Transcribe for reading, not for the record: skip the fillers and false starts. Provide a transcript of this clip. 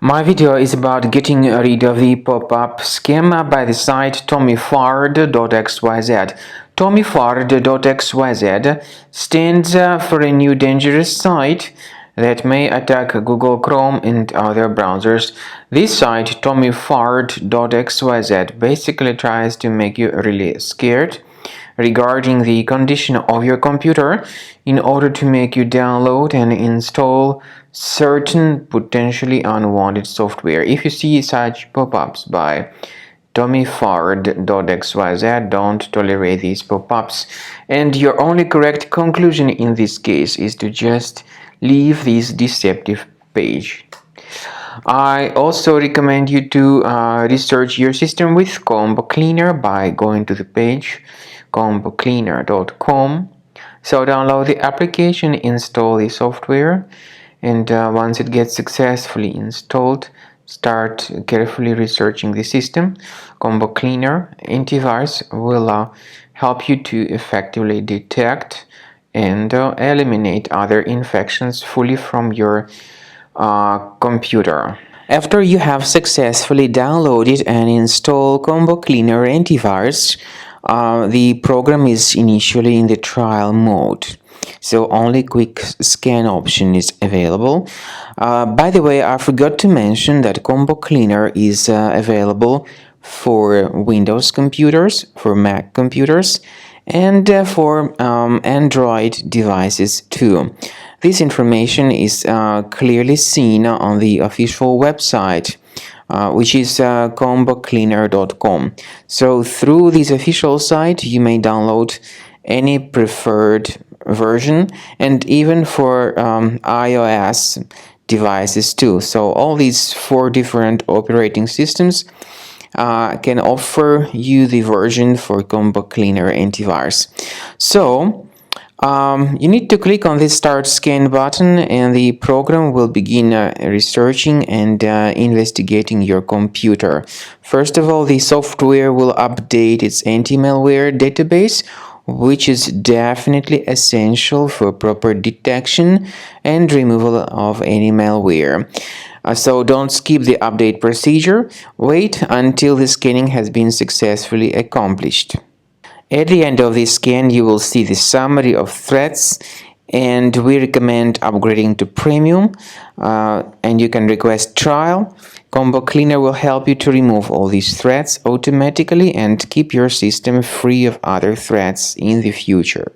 My video is about getting rid of the pop-up scam by the site Tomifard.xyz. Tomifard.xyz stands for a new dangerous site that may attack Google Chrome and other browsers. This site, Tomifard.xyz, basically tries to make you really scared regarding the condition of your computer in order to make you download and install certain potentially unwanted software. If you see such pop-ups by Tomifard.xyz, don't tolerate these pop-ups, and your only correct conclusion in this case is to just leave this deceptive page. I also recommend you to research your system with Combo Cleaner by going to the page combocleaner.com. So download the application, install the software, and once it gets successfully installed, start carefully researching the system. Combo Cleaner antivirus will help you to effectively detect and eliminate other infections fully from your computer. After you have successfully downloaded and installed Combo Cleaner antivirus, the program is initially in the trial mode, so only quick scan option is available. By the way, I forgot to mention that Combo Cleaner is available for Windows computers, for Mac computers, and for Android devices too. This information is clearly seen on the official website, which is combocleaner.com. So through this official site, you may download any preferred version, and even for iOS devices too. So all these 4 different operating systems can offer you the version for Combo Cleaner antivirus. So you need to click on the Start Scan button, and the program will begin researching and investigating your computer. First of all, the software will update its anti-malware database, which is definitely essential for proper detection and removal of any malware. So don't skip the update procedure. Wait until the scanning has been successfully accomplished. At the end of the scan, you will see the summary of threats, and we recommend upgrading to Premium, and you can request trial. Combo Cleaner will help you to remove all these threats automatically and keep your system free of other threats in the future.